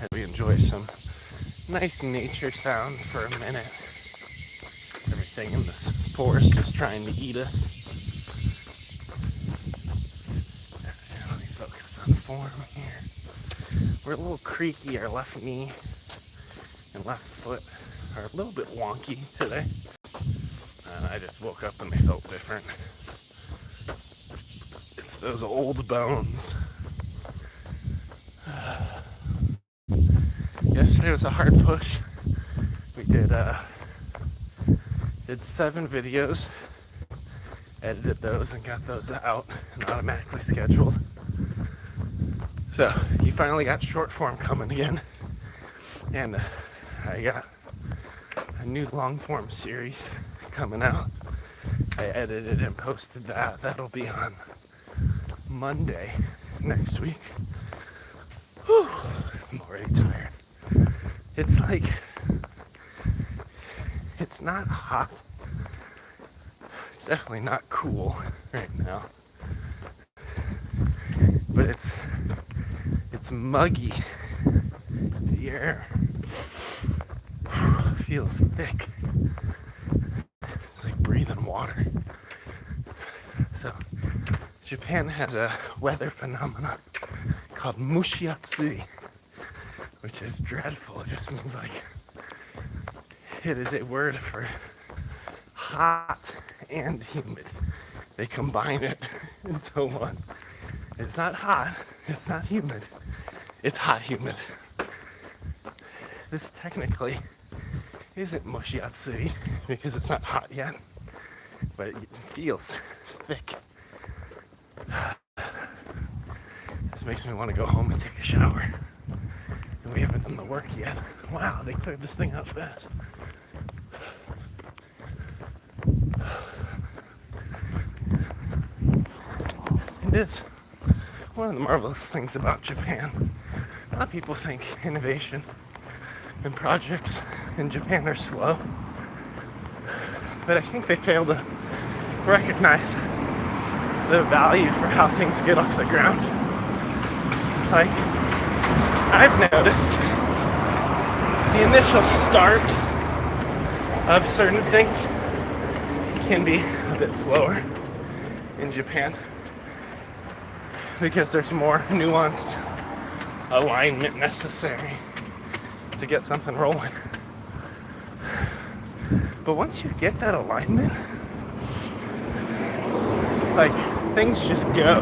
and we enjoy some nice nature sounds for a minute. Everything in this forest is trying to eat us. Let me focus on form here. We're a little creaky. Our left knee and left foot are a little bit wonky today. I just woke up and they felt different. It's those old bones. Yesterday was a hard push. We did 7 videos, edited those and got those out and automatically scheduled. So you finally got short form coming again, and I got a new long form series coming out. I edited and posted that. That'll be on Monday next week. Whew, I'm already tired. It's like, it's not hot. It's definitely not cool right now. But it's muggy. The air feels thick. It's like breathing water. So Japan has a weather phenomenon called mushiatsui, which is dreadful. It just means like, it is a word for hot and humid. They combine it into one. It's not hot, it's not humid, it's hot humid. This technically isn't mushiatsui because it's not hot yet, but it feels thick. This makes me want to go home and take a shower. And we haven't done the work yet. Wow, they cleared this thing out fast. It is one of the marvelous things about Japan. A lot of people think innovation and projects in Japan are slow, but I think they fail to recognize the value for how things get off the ground. Like, I've noticed the initial start of certain things can be a bit slower in Japan because there's more nuanced alignment necessary to get something rolling. But once you get that alignment, like, things just go.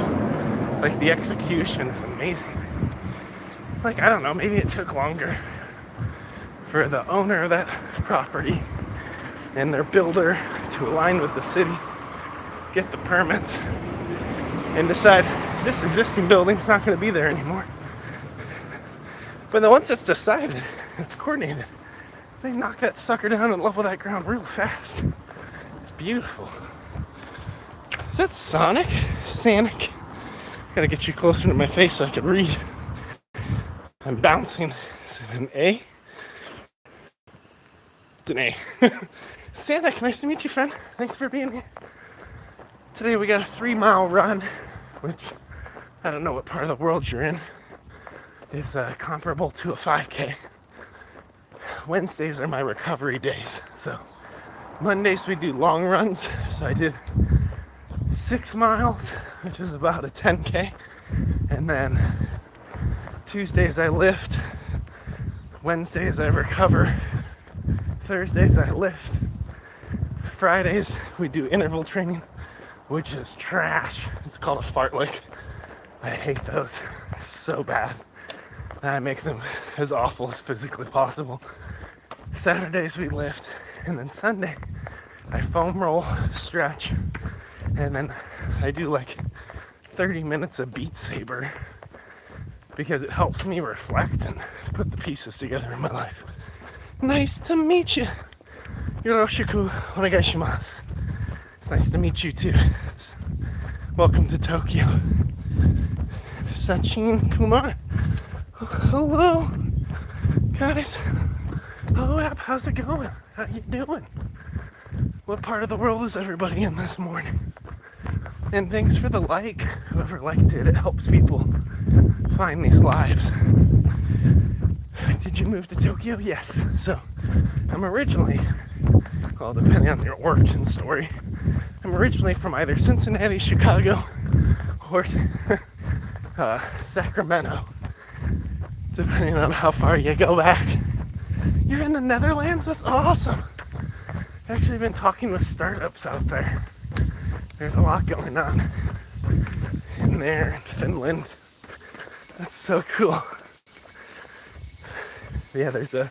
Like, the execution is amazing. Like, I don't know, maybe it took longer for the owner of that property and their builder to align with the city, get the permits, and decide this existing building's not going to be there anymore. But then once it's decided, it's coordinated, they knock that sucker down and level that ground real fast. It's beautiful. Is that Sonic? Sonic? Gotta get you closer to my face so I can read. I'm bouncing. Is it an A? It's an A. Sonic, nice to meet you, friend. Thanks for being here. Today we got a 3-mile run, which I don't know what part of the world you're in. Is comparable to a 5K. Wednesdays are my recovery days. So Mondays we do long runs. So I did 6 miles, which is about a 10K. And then Tuesdays I lift. Wednesdays I recover. Thursdays I lift. Fridays we do interval training, which is trash. It's called a fartlek. I hate those. They're so bad. And I make them as awful as physically possible. Saturdays we lift, and then Sunday I foam roll, stretch, and then I do like 30 minutes of Beat Saber because it helps me reflect and put the pieces together in my life. Nice to meet you. Yoroshiku onegaishimasu. It's nice to meet you too. Welcome to Tokyo. Sachin Kumar. Hello, guys. Hello, app. How's it going? How you doing? What part of the world is everybody in this morning? And thanks for the like. Whoever liked it, it helps people find these lives. did you move to Tokyo? Yes. So I'm originally, well, depending on your origin story, I'm originally from either Cincinnati, Chicago, or Sacramento, depending on how far you go back. You're in the Netherlands? That's awesome. I've actually been talking with startups out there. There's a lot going on in there, in Finland. That's so cool. Yeah, there's a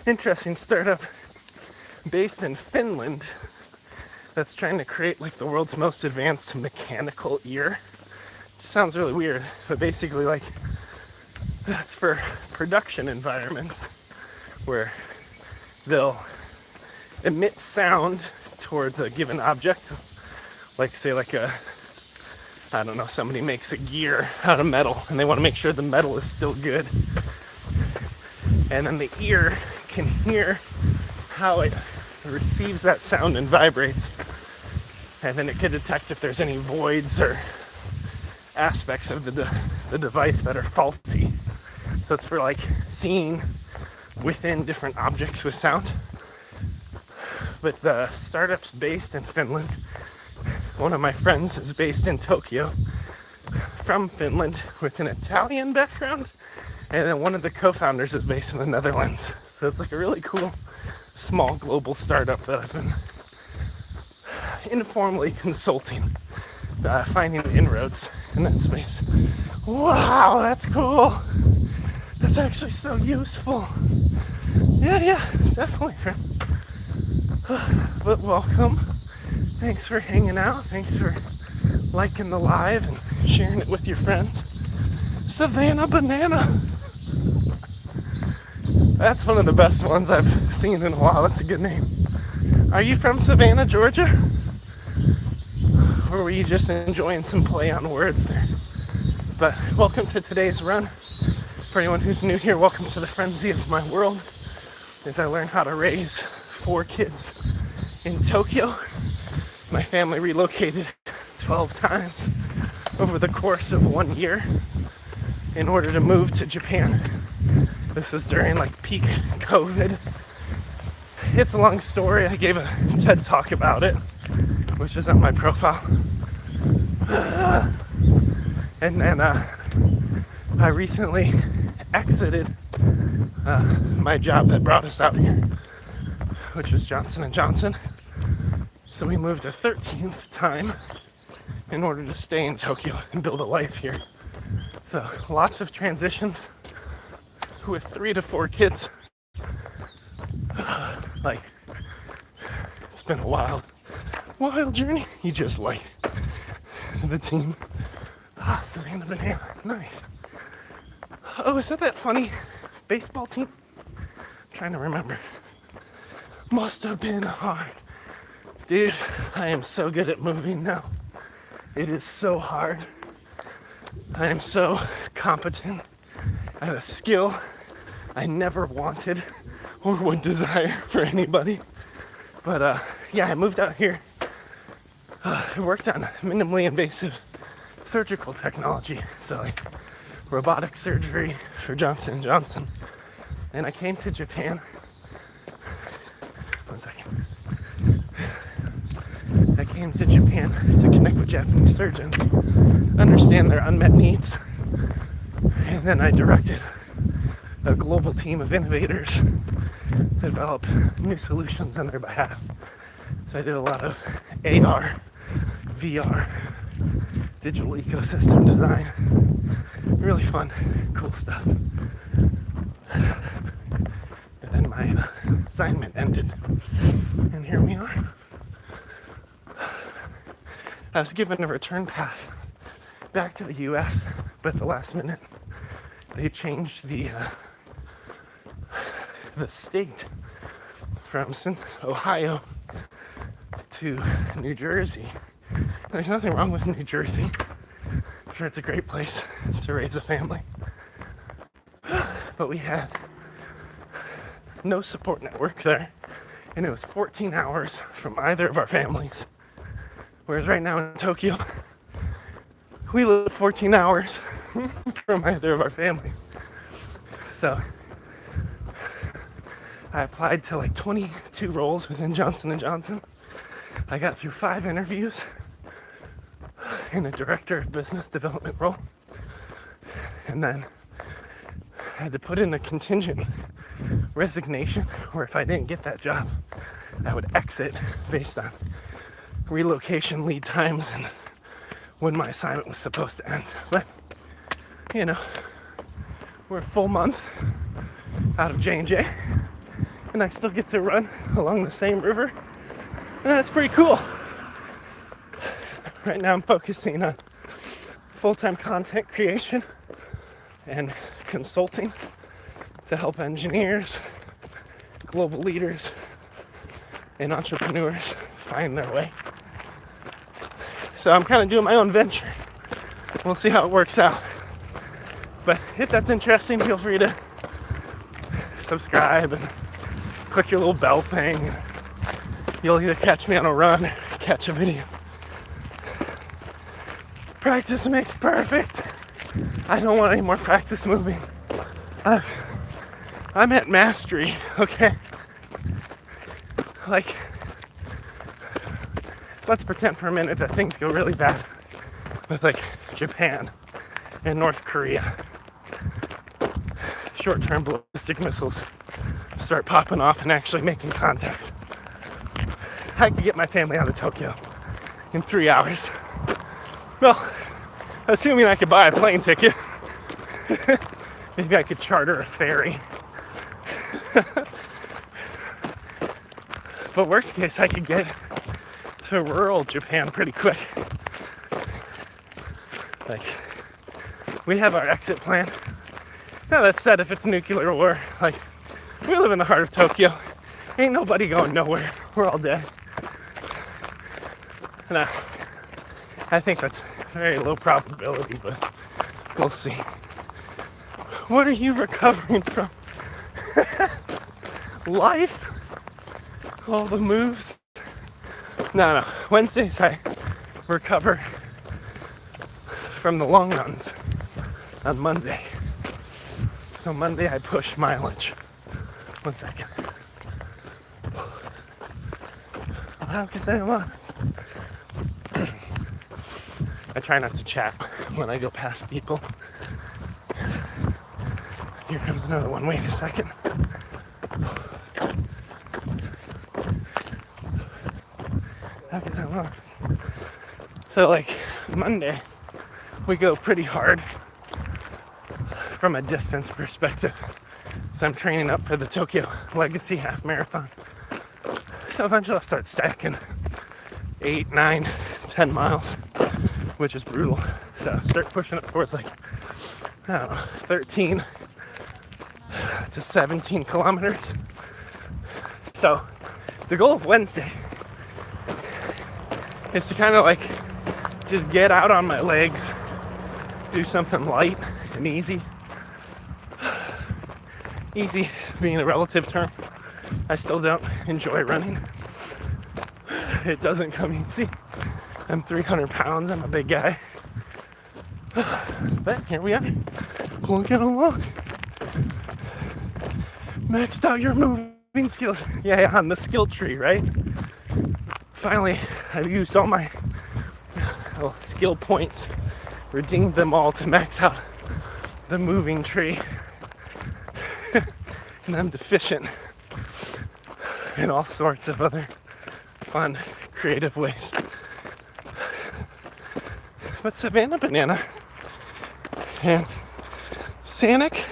interesting startup based in Finland that's trying to create like the world's most advanced mechanical ear. Sounds really weird, but basically like that's for production environments where they'll emit sound towards a given object, like say like I don't know, somebody makes a gear out of metal and they want to make sure the metal is still good. And then the ear can hear how it receives that sound and vibrates. And then it can detect if there's any voids or aspects of the device that are faulty. So it's for like seeing within different objects with sound. But the startup's based in Finland. One of my friends is based in Tokyo, from Finland, with an Italian background. And then one of the co-founders is based in the Netherlands. So it's like a really cool, small global startup that I've been informally consulting, finding inroads in that space. Wow, that's cool. That's actually so useful. Yeah, definitely. But welcome. Thanks for hanging out. Thanks for liking the live and sharing it with your friends. Savannah Banana. That's one of the best ones I've seen in a while. That's a good name. Are you from Savannah, Georgia? Or were you just enjoying some play on words there? But welcome to today's run. For anyone who's new here, welcome to the frenzy of my world as I learn how to raise 4 kids in Tokyo. My family relocated 12 times over the course of 1 year in order to move to Japan. This was during like peak COVID. It's a long story. I gave a TED talk about it, which is on my profile. And then I recently exited my job that brought us out here, which was Johnson & Johnson. So we moved a 13th time in order to stay in Tokyo and build a life here. So lots of transitions with 3 to 4 kids. Like, it's been a wild journey. You just like the team. Savannah Banana, nice. Oh, is that funny baseball team? I'm trying to remember. Must have been hard. Dude, I am so good at moving now. It is so hard. I am so competent at a skill I never wanted or would desire for anybody. But yeah, I moved out here. I worked on minimally invasive surgical technology, so like robotic surgery for Johnson & Johnson. And I came to Japan. 1 second. I came to Japan to connect with Japanese surgeons, understand their unmet needs, and then I directed a global team of innovators to develop new solutions on their behalf. So I did a lot of AR, VR, digital ecosystem design. Really fun, cool stuff. But then my assignment ended, and here we are. I was given a return path back to the US, but at the last minute they changed the state from Ohio to New Jersey. There's nothing wrong with New Jersey. I'm sure it's a great place to raise a family. But we had no support network there, and it was 14 hours from either of our families. Whereas right now in Tokyo, we live 14 hours from either of our families. So I applied to like 22 roles within Johnson & Johnson. I got through 5 interviews in a director of business development role. And then I had to put in a contingent resignation where if I didn't get that job, I would exit based on relocation lead times and when my assignment was supposed to end. But, you know, we're a full month out of J&J, and I still get to run along the same river, and that's pretty cool. Right now I'm focusing on full-time content creation and consulting to help engineers, global leaders, and entrepreneurs find their way. So I'm kind of doing my own venture. We'll see how it works out. But if that's interesting, feel free to subscribe and click your little bell thing. You'll either catch me on a run or catch a video. Practice makes perfect. I don't want any more practice moving. I'm at mastery, okay? Like, let's pretend for a minute that things go really bad with like Japan and North Korea. Short-term ballistic missiles start popping off and actually making contact. I could get my family out of Tokyo in 3 hours. Well, assuming I could buy a plane ticket. Maybe I could charter a ferry. But worst case, I could get to rural Japan pretty quick. Like, we have our exit plan. Now that said, if it's nuclear war, like, we live in the heart of Tokyo. Ain't nobody going nowhere. We're all dead. And I think that's very low probability, but we'll see. What are you recovering from? Life? All the moves? No. Wednesdays I recover from the long runs on Monday. So Monday I push mileage. 1 second. I try not to chat when I go past people. Here comes another one. Wait a second. So like Monday, we go pretty hard from a distance perspective. So I'm training up for the Tokyo Legacy Half Marathon. So eventually I'll start stacking 8, 9, 10 miles, which is brutal. So start pushing up towards like, I don't know, 13 to 17 kilometers. So the goal of Wednesday is to kind of like just get out on my legs, do something light and easy. Easy being a relative term. I still don't enjoy running. It doesn't come easy. I'm 300 pounds, I'm a big guy. But here we are, plunking along. Maxed out your moving skills. Yeah, on the skill tree, right? Finally, I've used all my little skill points, redeemed them all to max out the moving tree. And I'm deficient in all sorts of other fun, creative ways. But Savannah Banana and Sanic,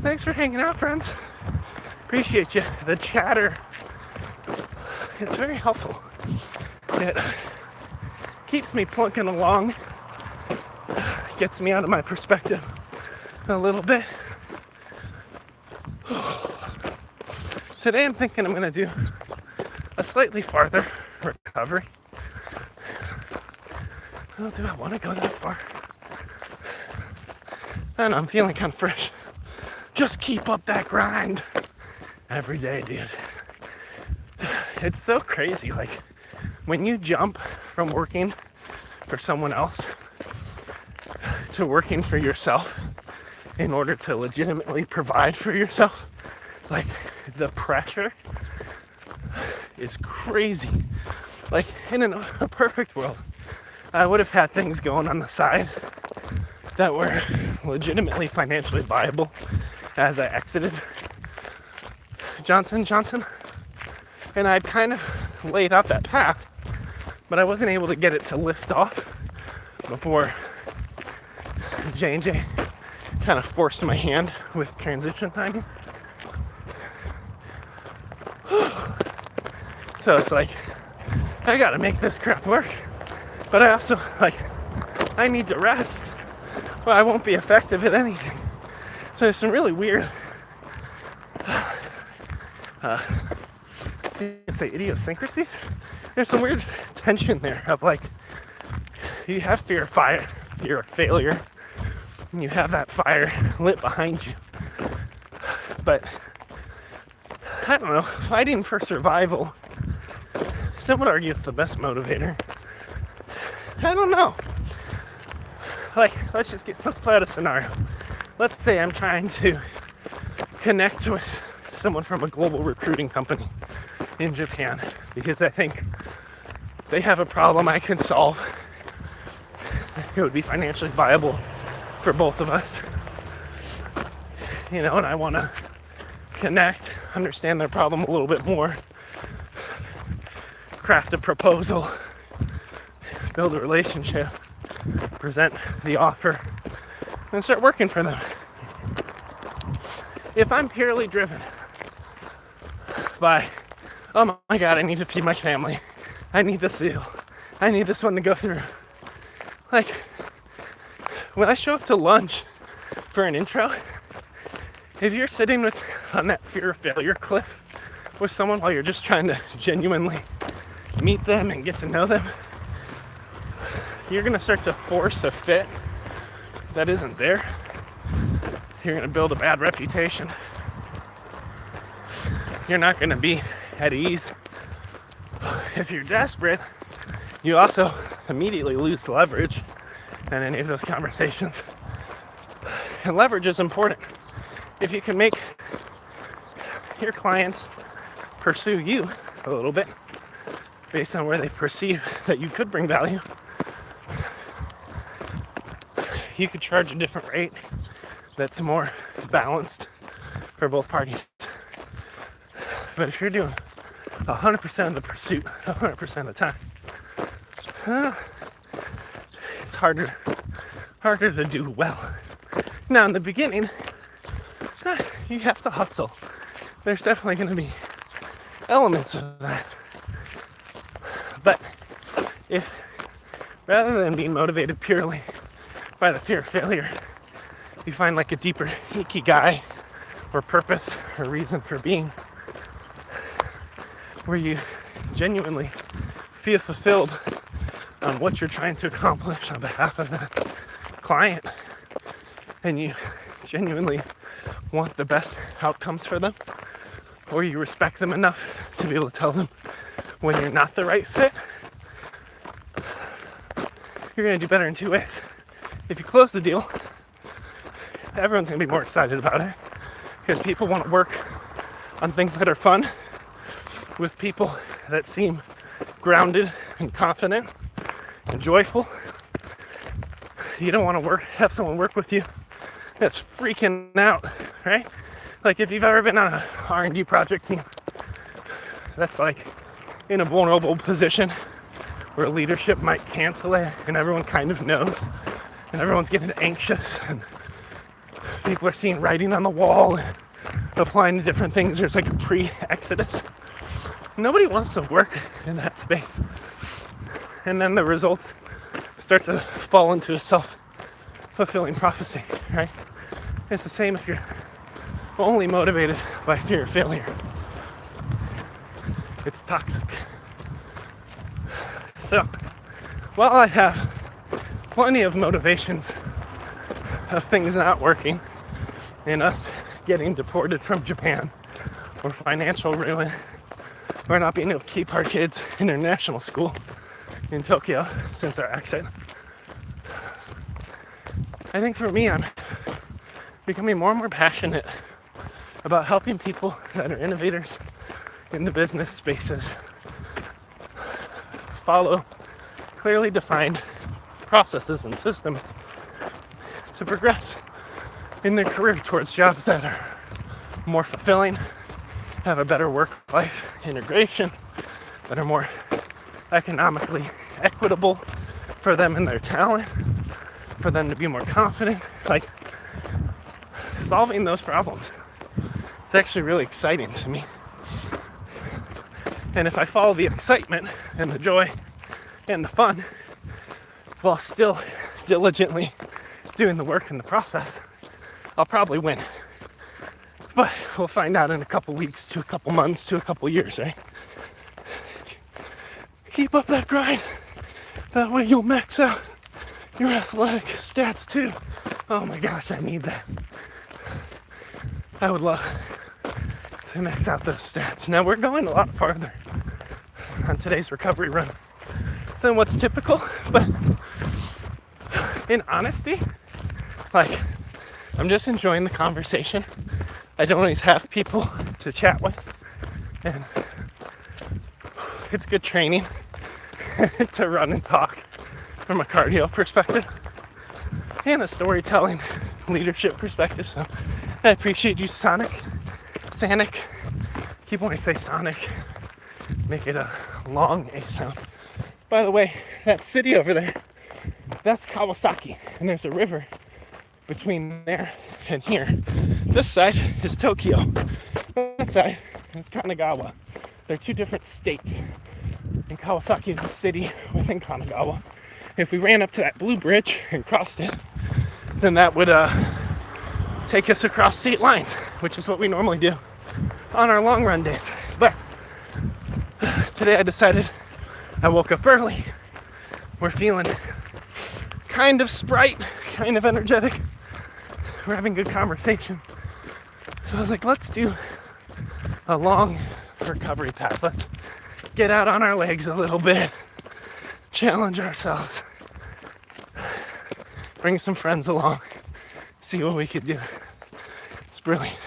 thanks for hanging out, friends. Appreciate you. The chatter, it's very helpful. It keeps me plunking along, gets me out of my perspective a little bit. Today I'm thinking I'm going to do a slightly farther recovery. Oh, do I want to go that far? I don't know, I'm feeling kind of fresh. Just keep up that grind every day, dude. It's so crazy. Like, when you jump from working for someone else to working for yourself in order to legitimately provide for yourself, like the pressure is crazy. Like in a perfect world, I would have had things going on the side that were legitimately financially viable as I exited Johnson & Johnson. And I'd kind of laid out that path, but I wasn't able to get it to lift off before J&J kind of forced my hand with transition timing. So it's like, I gotta make this crap work, but I also, like, I need to rest, or I won't be effective at anything. So there's some really weird, say idiosyncrasies. There's some weird tension there of like, you have fear of fire, fear of failure, and you have that fire lit behind you. But I don't know, fighting for survival, some would argue it's the best motivator. I don't know. Like, let's play out a scenario. Let's say I'm trying to connect with someone from a global recruiting company in Japan because I think they have a problem I can solve. It would be financially viable for both of us. You know, and I want to connect, understand their problem a little bit more, craft a proposal, build a relationship, present the offer, and start working for them. If I'm purely driven by, oh my God, I need to feed my family, I need this deal, I need this one to go through. Like, when I show up to lunch for an intro, if you're sitting on that fear of failure cliff with someone while you're just trying to genuinely meet them and get to know them, you're gonna start to force a fit that isn't there. You're gonna build a bad reputation. You're not gonna be at ease. If you're desperate, you also immediately lose leverage in any of those conversations. And leverage is important. If you can make your clients pursue you a little bit based on where they perceive that you could bring value, you could charge a different rate that's more balanced for both parties. But if you're doing 100% of the pursuit 100% of the time, it's harder to do well. Now in the beginning, you have to hustle. There's definitely going to be elements of that. But if rather than being motivated purely by the fear of failure, you find like a deeper ikigai or purpose or reason for being, where you genuinely feel fulfilled on what you're trying to accomplish on behalf of that client, and you genuinely want the best outcomes for them, or you respect them enough to be able to tell them when you're not the right fit, you're going to do better in two ways. If you close the deal, everyone's going to be more excited about it because people want to work on things that are fun with people that seem grounded and confident and joyful. You don't want to have someone work with you that's freaking out, right? Like if you've ever been on a R&D project team that's like in a vulnerable position where leadership might cancel it and everyone kind of knows and everyone's getting anxious and people are seeing writing on the wall and applying to different things. There's like a pre-exodus. Nobody wants to work in that space. And then the results start to fall into a self-fulfilling prophecy, right? It's the same if you're only motivated by fear of failure. It's toxic. So, while I have plenty of motivations of things not working and us getting deported from Japan or financial ruin or not being able to keep our kids in international school in Tokyo since our exit, I think for me I'm becoming more and more passionate about helping people that are innovators in the business spaces follow clearly defined processes and systems to progress in their career towards jobs that are more fulfilling, have a better work-life integration, that are more economically equitable for them and their talent, for them to be more confident. Like, solving those problems is actually really exciting to me. And if I follow the excitement and the joy and the fun while still diligently doing the work in the process, I'll probably win. But we'll find out in a couple weeks to a couple months to a couple years, right? Keep up that grind. That way you'll max out your athletic stats too. Oh my gosh, I need that. I would love to max out those stats. Now we're going a lot farther on today's recovery run than what's typical, but in honesty, like, I'm just enjoying the conversation. I don't always have people to chat with, and it's good training to run and talk from a cardio perspective and a storytelling leadership perspective. So I appreciate you, Sonic. Keep wanting to say Sonic, make it a long A sound. By the way, that city over there, that's Kawasaki, and there's a river between there and here. This side is Tokyo. That side is Kanagawa. They're two different states. And Kawasaki is a city within Kanagawa. If we ran up to that blue bridge and crossed it, then that would take us across state lines, which is what we normally do on our long run days. But today I decided, I woke up early. We're feeling kind of sprite, kind of energetic. We're having good conversation. So I was like, let's do a long recovery path. Let's get out on our legs a little bit, challenge ourselves, bring some friends along, see what we could do. It's brilliant.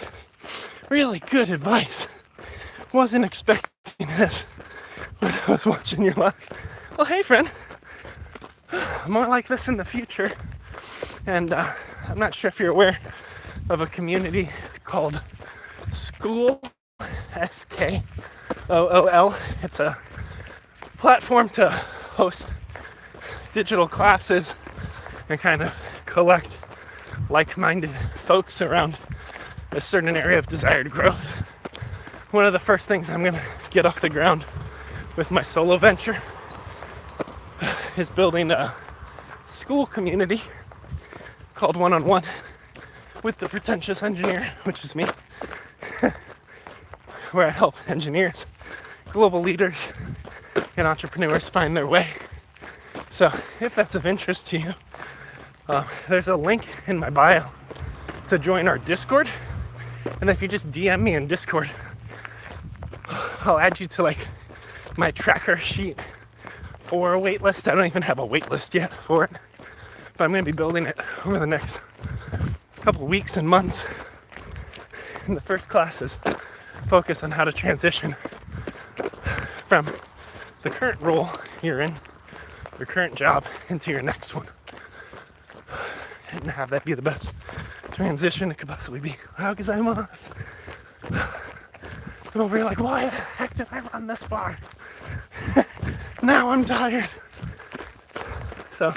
Really good advice. Wasn't expecting this when I was watching your live. Well, hey friend, more like this in the future. And I'm not sure if you're aware of a community called School, SKOOL. It's a platform to host digital classes and kind of collect like-minded folks around a certain area of desired growth. One of the first things I'm gonna get off the ground with my solo venture is building a school community called One-on-One with the Pretentious Engineer, which is me, where I help engineers, global leaders, and entrepreneurs find their way. So if that's of interest to you, there's a link in my bio to join our Discord. And if you just DM me in Discord, I'll add you to like my tracker sheet for a wait list. I don't even have a wait list yet for it, but I'm going to be building it over the next couple weeks and months. And the first classes focus on how to transition from the current role you're in, your current job, into your next one, and have that be the best transition it could possibly be. How gozaimasu. And over here like, why the heck did I run this far? Now I'm tired. So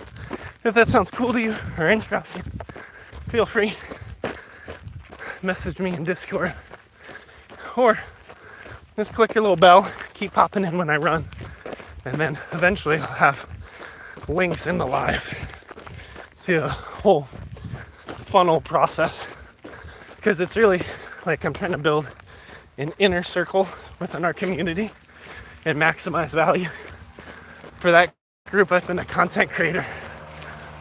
if that sounds cool to you or interesting, feel free, message me in Discord, or just click your little bell, keep popping in when I run, and then eventually I'll have links in the live to the whole funnel process, because it's really like I'm trying to build an inner circle within our community and maximize value. For that group, I've been a content creator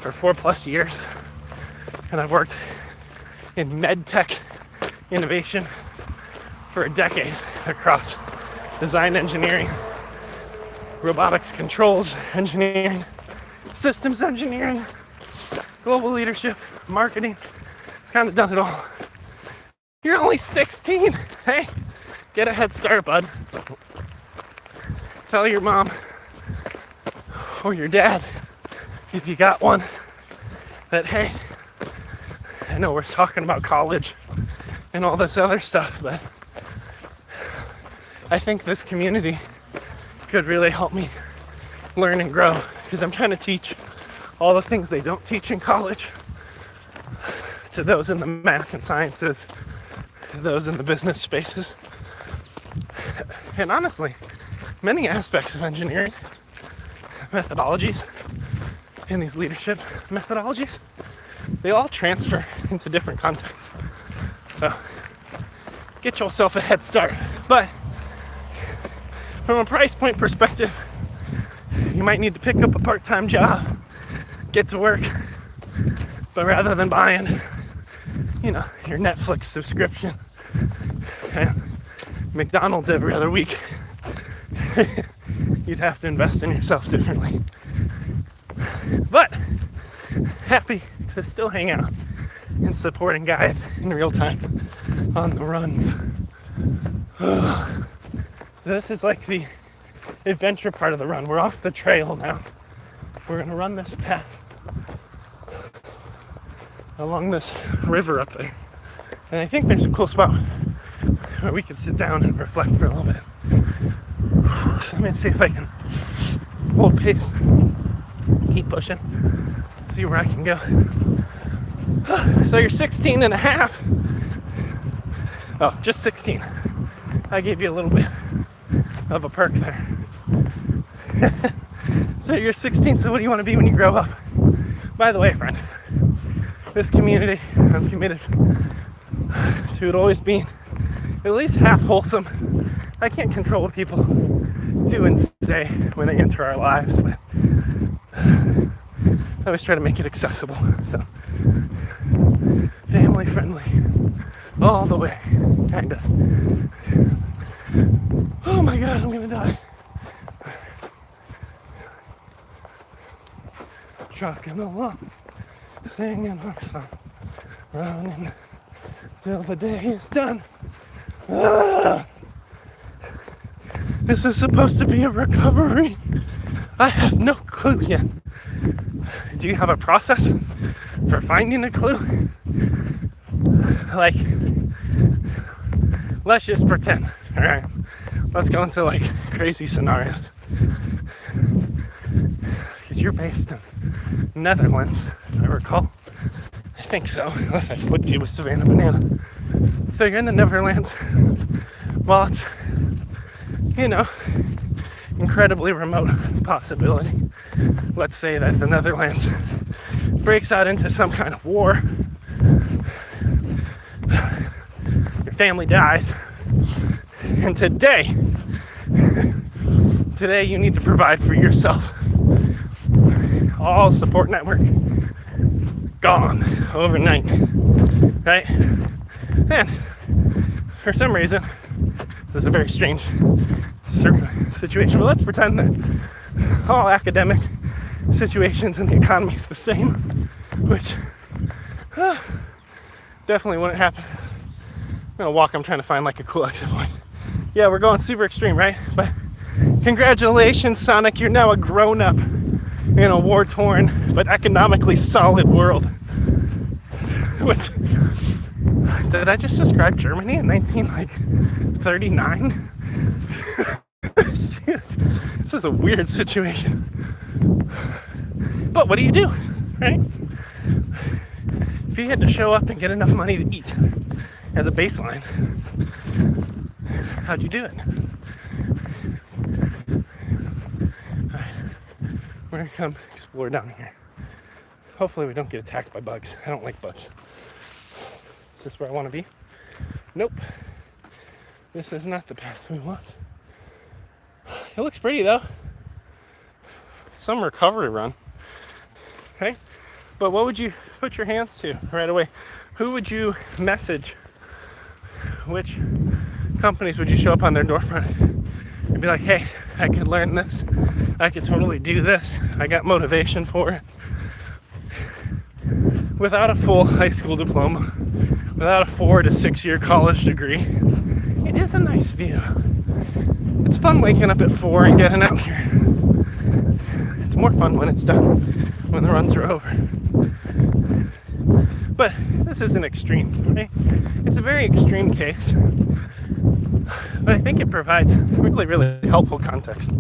for 4+ years, and I've worked in med tech innovation for a decade across design engineering, robotics controls engineering, systems engineering, global leadership, marketing. Kind of done it all. You're only 16. Hey, get a head start, bud. Tell your mom or your dad, if you got one, that, hey, I know we're talking about college and all this other stuff, but I think this community could really help me learn and grow, because I'm trying to teach all the things they don't teach in college to those in the math and sciences, to those in the business spaces. And honestly, many aspects of engineering methodologies and these leadership methodologies, they all transfer into different contexts. So get yourself a head start. But from a price point perspective, you might need to pick up a part-time job, get to work, but rather than buying, your Netflix subscription and McDonald's every other week, you'd have to invest in yourself differently. But happy to still hang out and support and guide in real time on the runs. This is like the adventure part of the run. We're off the trail now. We're gonna run this path along this river up there. And I think there's a cool spot where we could sit down and reflect for a little bit. So let me see if I can hold pace, keep pushing, see where I can go. So you're 16 and a half. Oh, just 16. I gave you a little bit of a perk there. So you're 16, so what do you want to be when you grow up? By the way, friend, this community, I'm committed to it always being at least half wholesome. I can't control what people do and say when they enter our lives, but I always try to make it accessible. So family friendly all the way, kinda. Oh my god, I'm gonna die. Trucking along, singing our song, running till the day is done. This is supposed to be a recovery. I have no clue yet. Do you have a process for finding a clue? Like, let's just pretend. All right, let's go into like crazy scenarios. Because you're based in Netherlands, if I recall. I think so, unless I flipped you with Savannah Banana. So you're in the Netherlands. Well, it's, incredibly remote possibility. Let's say that the Netherlands breaks out into some kind of war. Your family dies. And today you need to provide for yourself. All support network gone overnight, right? And for some reason, this is a very strange situation, but let's pretend that all academic situations in the economy is the same, which definitely wouldn't happen. I'm trying to find like a cool exit point. Yeah, we're going super extreme, right? But congratulations, Sonic, you're now a grown-up in a war-torn but economically solid world. Which, did I just describe Germany in 1939? Shit, this is a weird situation. But what do you do, right? If you had to show up and get enough money to eat as a baseline, how'd you do it? Alright, we're gonna come explore down here. Hopefully we don't get attacked by bugs. I don't like bugs. Is this where I want to be? Nope. This is not the path we want. It looks pretty though. Some recovery run. Okay? But what would you put your hands to right away? Who would you message? Which companies would you show up on their doorfront and be like, hey, I could learn this. I could totally do this. I got motivation for it. Without a full high school diploma without a 4 to 6 year college degree, it is a nice view. It's fun waking up at 4 and getting out here. It's more fun when it's done, when the runs are over. But this is an extreme, right? It's a very extreme case. But I think it provides really, really helpful context.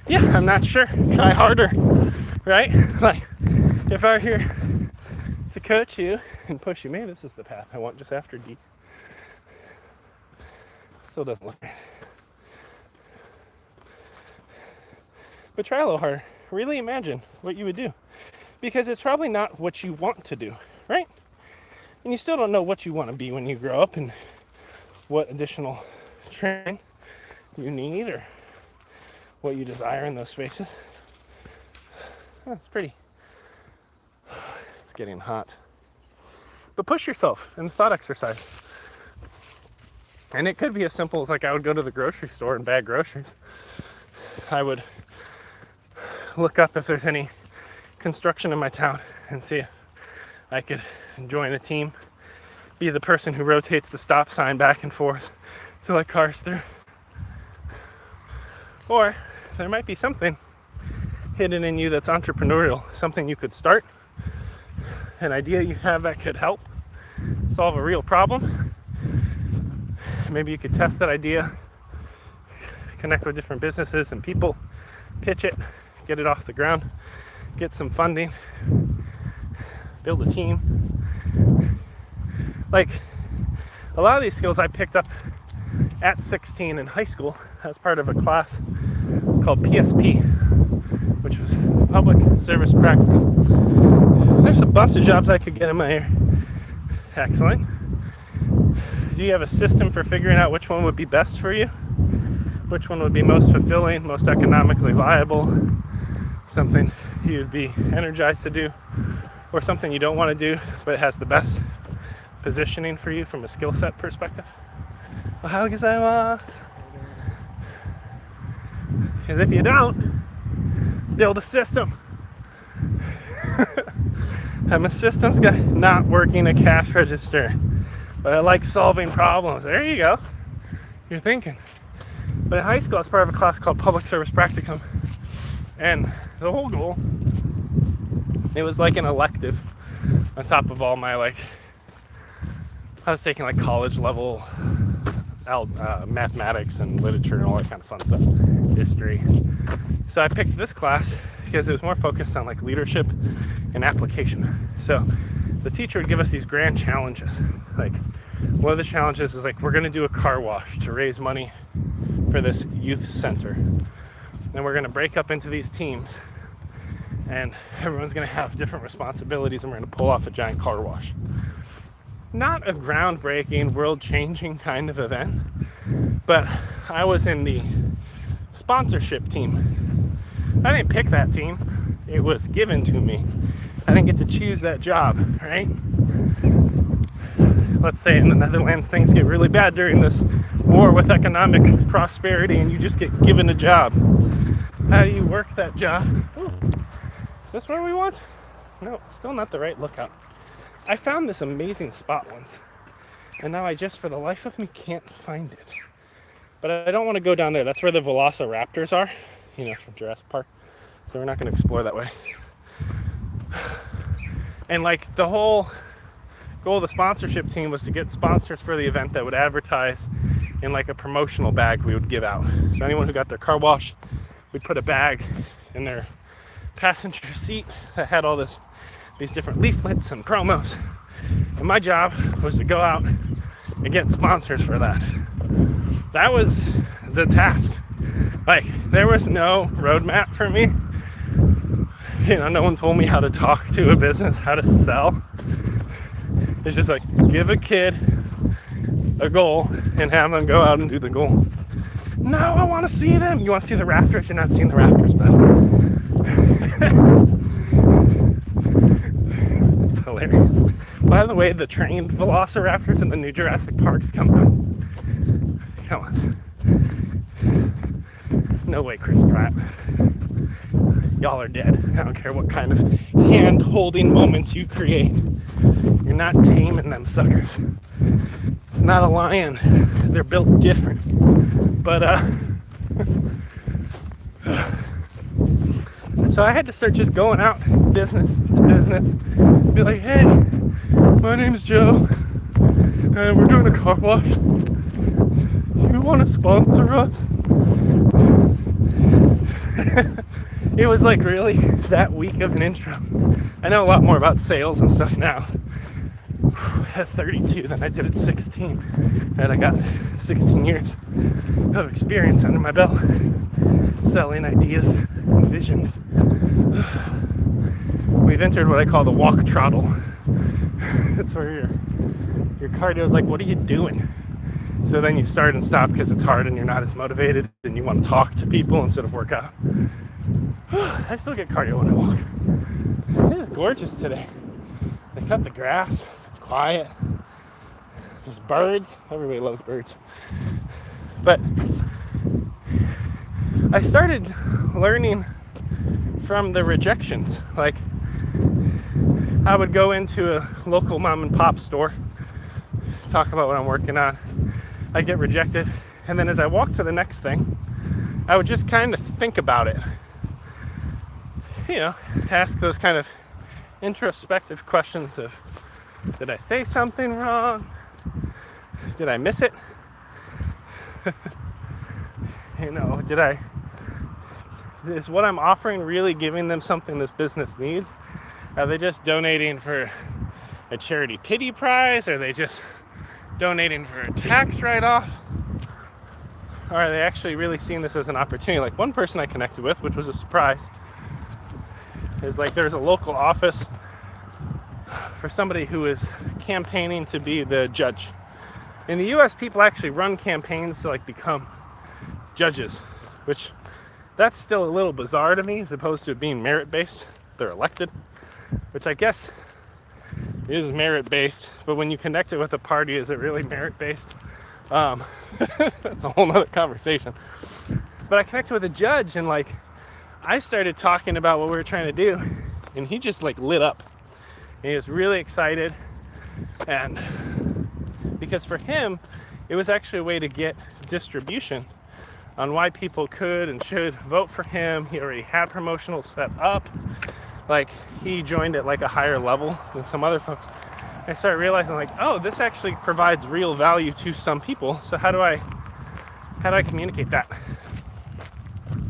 Yeah, I'm not sure. Try harder, right? Like, if I were here to coach you and push you, maybe this is the path I want just after D. Still doesn't look right. But try a little harder. Really imagine what you would do. Because it's probably not what you want to do, right? And you still don't know what you want to be when you grow up and what additional training you need or what you desire in those spaces. It's pretty. It's getting hot. But push yourself in the thought exercise. And it could be as simple as, like, I would go to the grocery store and bag groceries. I would look up if there's any construction in my town and see if I could join a team, be the person who rotates the stop sign back and forth to let cars through. Or there might be something hidden in you that's entrepreneurial, something you could start, an idea you have that could help solve a real problem. Maybe you could test that idea, connect with different businesses and people, pitch it, get it off the ground, get some funding, build a team. Like, a lot of these skills I picked up at 16 in high school as part of a class called PSP, which was Public Service Practicum. There's a bunch of jobs I could get in my ear. Excellent. Do you have a system for figuring out which one would be best for you? Which one would be most fulfilling, most economically viable? Something you'd be energized to do, or something you don't want to do but it has the best positioning for you from a skill set perspective? Ohayou gozaimasu. Because if you don't, build a system. I'm a systems guy, not working a cash register, but I like solving problems. There you go. You're thinking. But in high school, I was part of a class called Public Service Practicum, and the whole goal, it was like an elective on top of all my, like, I was taking like college level mathematics and literature and all that kind of fun stuff, history. So I picked this class because it was more focused on like leadership and application. So the teacher would give us these grand challenges. Like, one of the challenges is like, we're going to do a car wash to raise money for this youth center. And we're going to break up into these teams, and everyone's going to have different responsibilities, and we're going to pull off a giant car wash. Not a groundbreaking, world-changing kind of event, but I was in the sponsorship team. I didn't pick that team. It was given to me. I didn't get to choose that job, right? Let's say in the Netherlands things get really bad during this war with economic prosperity and you just get given a job. How do you work that job? Ooh, is this where we want? No, it's still not the right lookout. I found this amazing spot once, and now I just, for the life of me, can't find it. But I don't want to go down there. That's where the velociraptors are, from Jurassic Park. So we're not going to explore that way. And like, the whole goal of the sponsorship team was to get sponsors for the event that would advertise in like a promotional bag we would give out. So anyone who got their car wash, we'd put a bag in their passenger seat that had all these different leaflets and promos. And my job was to go out and get sponsors for that. That was the task. Like, there was no roadmap for me. No one told me how to talk to a business, how to sell. It's just like, give a kid a goal and have them go out and do the goal. No, I want to see them. You want to see the raptors? You're not seeing the raptors, but it's hilarious. By the way, the trained velociraptors in the new Jurassic Parks come on. Come on. No way, Chris Pratt. Y'all are dead. I don't care what kind of hand-holding moments you create. You're You're not taming them suckers. It's not a lion. They're built different. But so I had to start just going out business to business. Be like, hey, my name's Joe. And we're doing a car wash. Do you want to sponsor us? It was like really that weak of an intro. I know a lot more about sales and stuff now at 32 than I did at 16. And I got 16 years of experience under my belt selling ideas and visions. We've entered what I call the walk trottle. It's where your cardio is like, what are you doing? So then you start and stop because it's hard and you're not as motivated and you want to talk to people instead of work out. I still get cardio when I walk. It is gorgeous today. They cut the grass. It's quiet. There's birds. Everybody loves birds. But I started learning from the rejections. Like, I would go into a local mom and pop store, talk about what I'm working on. I'd get rejected. And then as I walked to the next thing, I would just kind of think about it. You know, ask those kind of introspective questions of, did I say something wrong? Did I miss it? You know, is what I'm offering really giving them something this business needs? Are they just donating for a charity pity prize? Are they just donating for a tax write-off? Or are they actually really seeing this as an opportunity? Like one person I connected with, which was a surprise, is like there's a local office for somebody who is campaigning to be the judge. In the US, people actually run campaigns to like become judges, which that's still a little bizarre to me as opposed to it being merit-based. They're elected, which I guess is merit-based, but when you connect it with a party, is it really merit-based? That's a whole nother conversation. But I connected with a judge and like I started talking about what we were trying to do and he just like lit up. And he was really excited, and because for him it was actually a way to get distribution on why people could and should vote for him. He already had promotional set up. Like he joined at like a higher level than some other folks. I started realizing like, oh, this actually provides real value to some people. So how do I communicate that?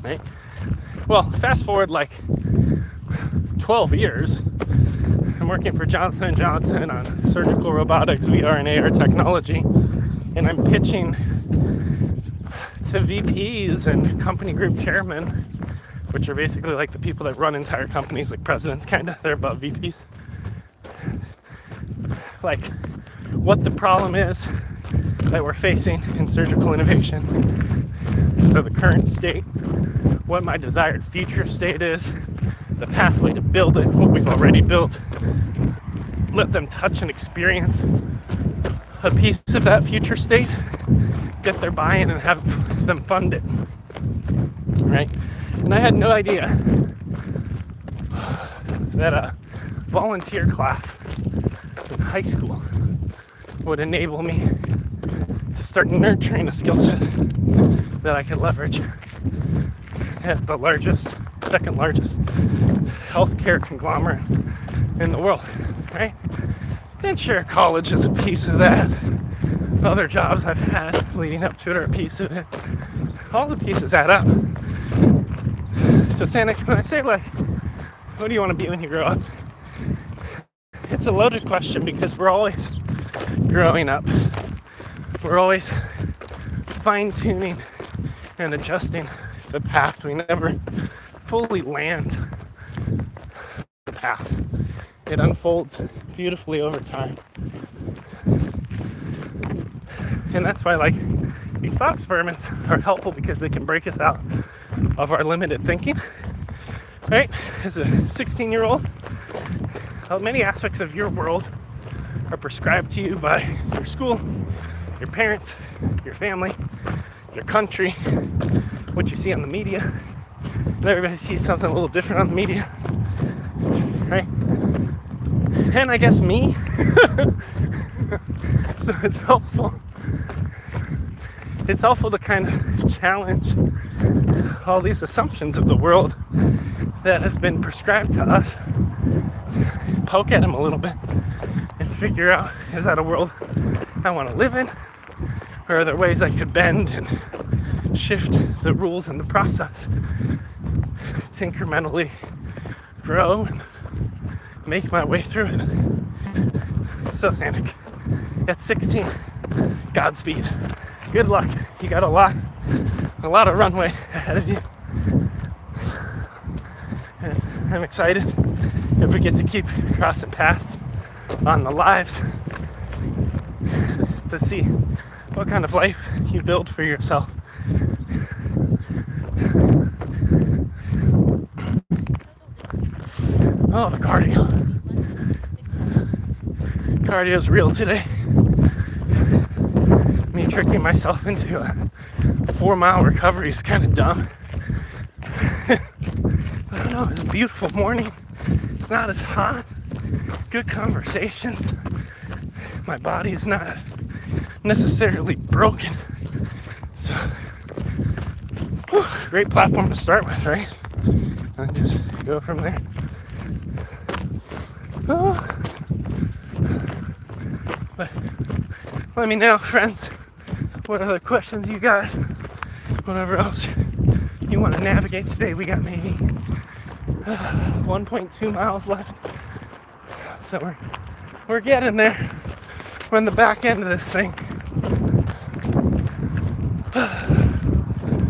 Right? Well, fast forward like 12 years, I'm working for Johnson & Johnson on surgical robotics, VR and AR technology, and I'm pitching to VPs and company group chairmen, which are basically like the people that run entire companies, like presidents kind of, they're above VPs. Like what the problem is that we're facing in surgical innovation. So the current state, what my desired future state is, the pathway to build it, what we've already built. Let them touch and experience a piece of that future state, get their buy-in and have them fund it, right? And I had no idea that a volunteer class in high school would enable me to start nurturing a skill set that I could leverage at the largest, second largest healthcare conglomerate in the world, right? And sure, college is a piece of that. Other jobs I've had leading up to it are a piece of it. All the pieces add up. So when I say like, what do you want to be when you grow up? It's a loaded question because we're always growing up. We're always fine-tuning and adjusting the path. We never fully land the path. It unfolds beautifully over time. And that's why like these thought experiments are helpful because they can break us out of our limited thinking. Right? As a 16-year-old, many aspects of your world are prescribed to you by your school, your parents, your family, your country, what you see on the media. And everybody sees something a little different on the media, right? And I guess me, So it's helpful. It's helpful to kind of challenge all these assumptions of the world that has been prescribed to us. Poke at them a little bit and figure out, is that a world I want to live in? Or are there ways I could bend and shift the rules in the process to incrementally grow and make my way through it? So Sanic, at 16, Godspeed. Good luck. You got a lot of runway ahead of you. And I'm excited if we get to keep crossing paths on the lives to see what kind of life you build for yourself. Oh, the cardio. Cardio's real today. Me tricking myself into a 4-mile recovery is kind of dumb. I don't know, it's a beautiful morning. It's not as hot. Good conversations. My body is not necessarily broken. So, great platform to start with, right? And just go from there. But let me know, friends, what other questions you got, whatever else you want to navigate today. We got maybe 1.2 miles left, so we're getting there. We're in the back end of this thing,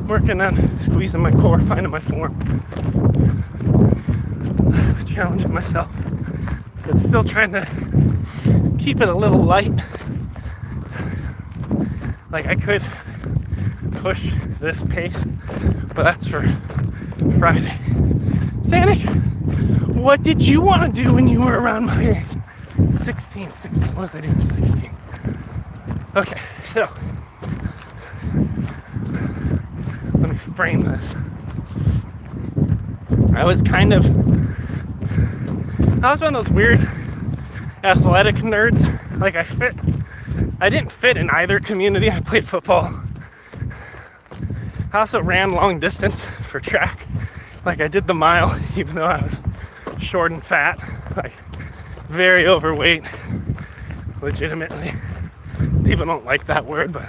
working on squeezing my core, finding my form, challenging myself, but still trying to keep it a little light. Like, I could push this pace, but that's for Friday. Sanic, what did you want to do when you were around my age? 16. What was I doing at 16? Okay, so let me frame this. I was one of those weird athletic nerds. Like, I didn't fit in either community. I played football. I also ran long distance for track. Like, I did the mile, even though I was short and fat. Like, very overweight. Legitimately. People don't like that word, but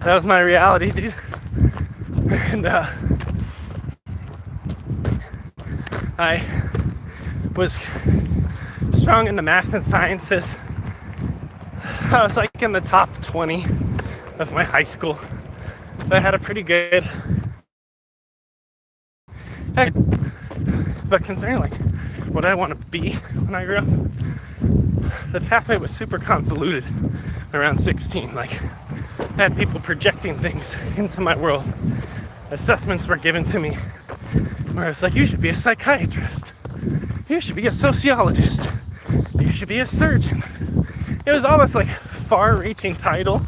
that was my reality, dude. And I was strong in the math and sciences. I was like in the top 20 of my high school. So I had a pretty good, but considering like what I want to be when I grow up, the pathway was super convoluted around 16. Like, I had people projecting things into my world. Assessments were given to me where it's like, you should be a psychiatrist, you should be a sociologist, you should be a surgeon. It was all this like far-reaching title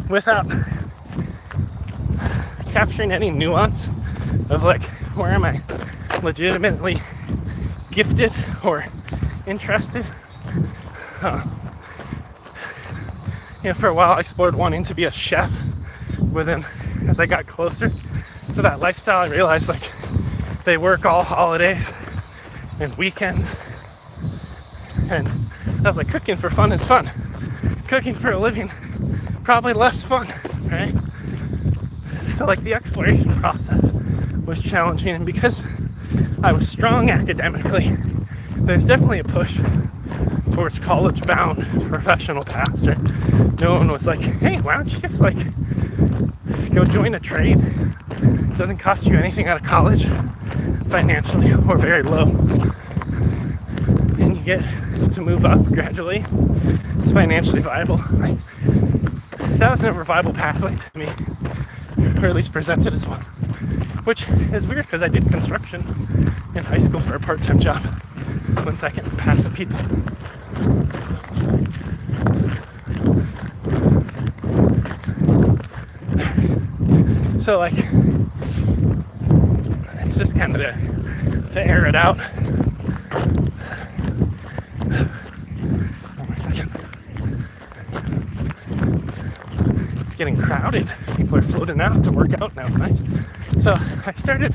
without capturing any nuance of like, where am I legitimately gifted or interested. For a while I explored wanting to be a chef, but then as I got closer to that lifestyle, I realized like they work all holidays and weekends, and I was like, cooking for fun is fun. Cooking for a living, probably less fun, right? So like the exploration process was challenging, and because I was strong academically, there's definitely a push towards college-bound professional paths. Right? No one was like, hey, why don't you just like go join a trade? It doesn't cost you anything out of college, financially, or very low. And you get to move up gradually. It's financially viable. Like, that was never a viable pathway to me, or at least presented as one. Which is weird because I did construction in high school for a part-time job. 1 second, pass the people. So like, it's just kind of to air it out. getting crowded. People are floating out to work out. Now it's nice. So I started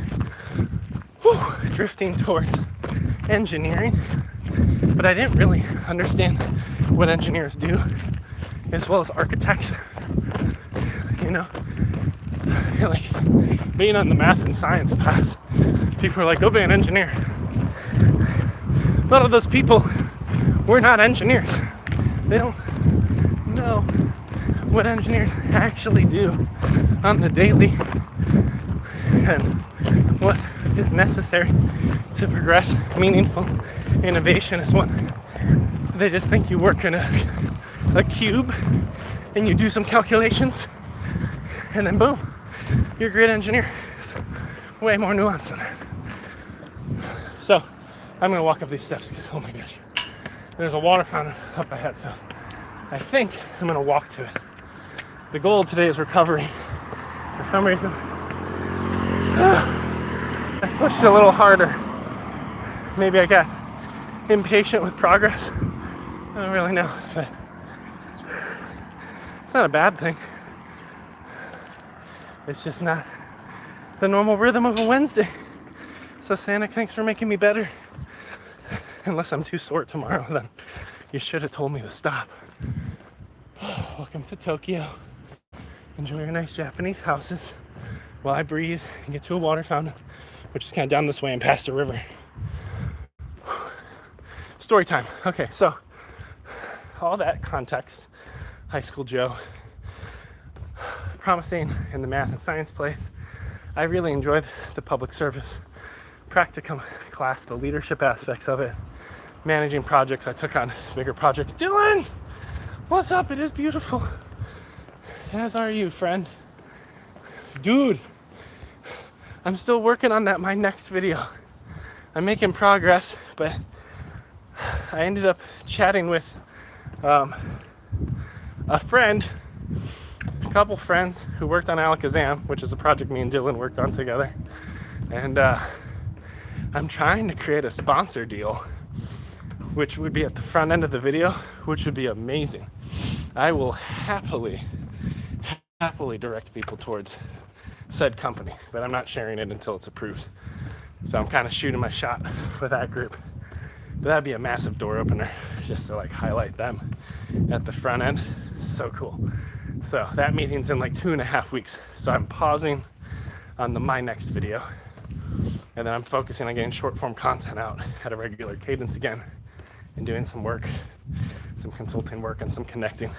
drifting towards engineering, but I didn't really understand what engineers do, as well as architects. You know, like being on the math and science path, people are like, go be an engineer. A lot of those people were not engineers. They don't know what engineers actually do on the daily and what is necessary to progress meaningful innovation is one. They just think you work in a cube and you do some calculations and then boom, you're a great engineer. It's way more nuanced than that. So I'm gonna walk up these steps because oh my gosh, there's a water fountain up ahead, so I think I'm gonna walk to it. The goal today is recovery. For some reason, I pushed a little harder. Maybe I got impatient with progress. I don't really know, but it's not a bad thing. It's just not the normal rhythm of a Wednesday. So Santa, thanks for making me better. Unless I'm too sore tomorrow, then you should have told me to stop. Welcome to Tokyo. Enjoy your nice Japanese houses while I breathe and get to a water fountain, which is kind of down this way and past a river. Story time. Okay, so all that context, high school Joe, promising in the math and science place. I really enjoyed the public service practicum class, the leadership aspects of it, managing projects. I took on bigger projects. Dylan, what's up? It is beautiful. As are you, friend. Dude, I'm still working on that, my next video. I'm making progress, but I ended up chatting with a friend, a couple friends who worked on Alakazam, which is a project me and Dylan worked on together. And I'm trying to create a sponsor deal, which would be at the front end of the video, which would be amazing. I will happily direct people towards said company, but I'm not sharing it until it's approved. So I'm kind of shooting my shot with that group. But that'd be a massive door opener just to like highlight them at the front end. So cool. So that meeting's in like 2.5 weeks. So I'm pausing on my next video, and then I'm focusing on getting short form content out at a regular cadence again and doing some work, some consulting work and some connecting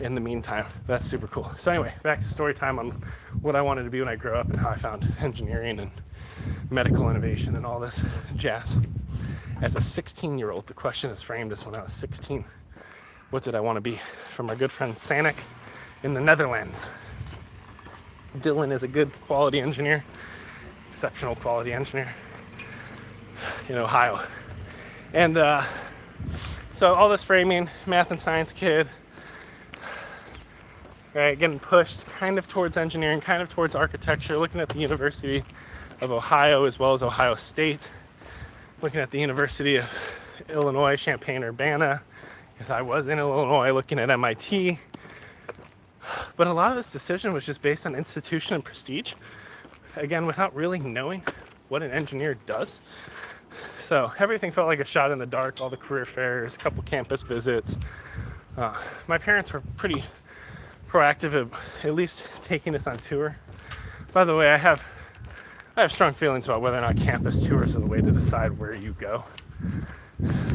in the meantime. That's super cool. So anyway, back to story time on what I wanted to be when I grew up and how I found engineering and medical innovation and all this jazz. As a 16-year-old, the question is framed as when I was 16. What did I want to be? From my good friend Sanik in the Netherlands. Dylan is a good quality engineer, exceptional quality engineer in Ohio. And so all this framing, math and science kid, right, getting pushed kind of towards engineering, kind of towards architecture, looking at the University of Ohio as well as Ohio State, looking at the University of Illinois, Champaign-Urbana, because I was in Illinois, looking at MIT. But a lot of this decision was just based on institution and prestige, again, without really knowing what an engineer does. So everything felt like a shot in the dark, all the career fairs, a couple campus visits. My parents were pretty proactive at least taking us on tour. By the way, I have strong feelings about whether or not campus tours are the way to decide where you go,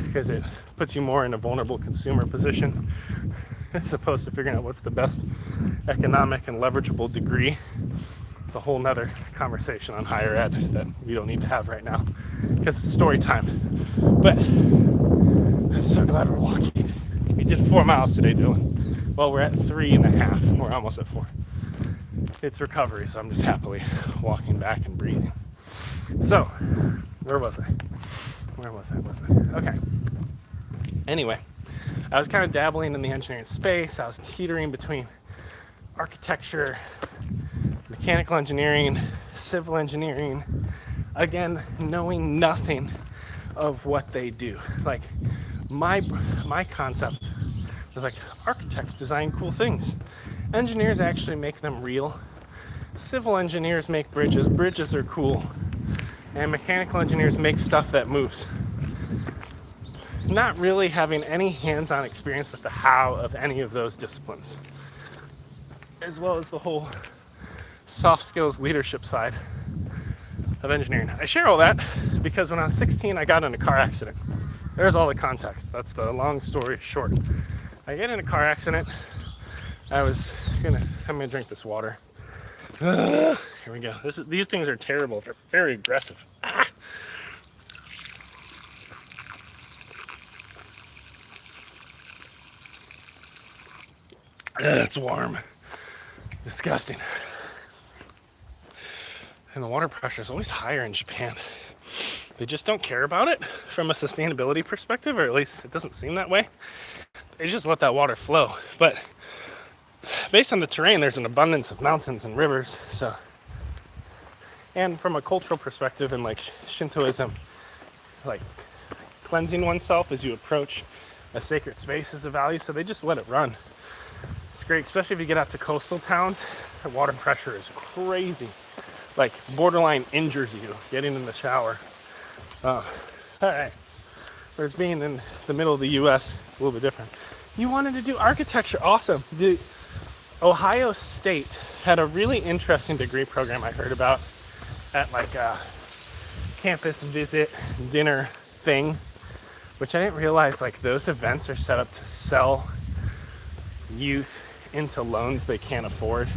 because it puts you more in a vulnerable consumer position as opposed to figuring out what's the best economic and leverageable degree. It's a whole nother conversation on higher ed that we don't need to have right now because it's story time. But I'm so glad we're walking. We did 4 miles today, Dylan. Well, we're at 3.5. We're almost at 4. It's recovery, so I'm just happily walking back and breathing. So, where was I? Okay. Anyway, I was kind of dabbling in the engineering space. I was teetering between architecture, mechanical engineering, civil engineering, again, knowing nothing of what they do. Like, my concept was like, architects design cool things. Engineers actually make them real. Civil engineers make bridges. Bridges are cool. And mechanical engineers make stuff that moves. Not really having any hands-on experience with the how of any of those disciplines, as well as the whole soft skills leadership side of engineering. I share all that because when I was 16, I got in a car accident. There's all the context. That's the long story short. I get in a car accident. I'm gonna drink this water. Here we go. These things are terrible. They're very aggressive. It's warm. Disgusting. And the water pressure is always higher in Japan. They just don't care about it from a sustainability perspective, or at least it doesn't seem that way. They just let that water flow. But based on the terrain, there's an abundance of mountains and rivers. And from a cultural perspective, and like Shintoism, like cleansing oneself as you approach a sacred space is a value. So they just let it run. It's great, especially if you get out to coastal towns. The water pressure is crazy. Like borderline injures you getting in the shower. All right. Whereas being in the middle of the U.S., it's a little bit different. You wanted to do architecture, awesome. The Ohio State had a really interesting degree program I heard about at like a campus visit dinner thing, which I didn't realize like those events are set up to sell youth into loans they can't afford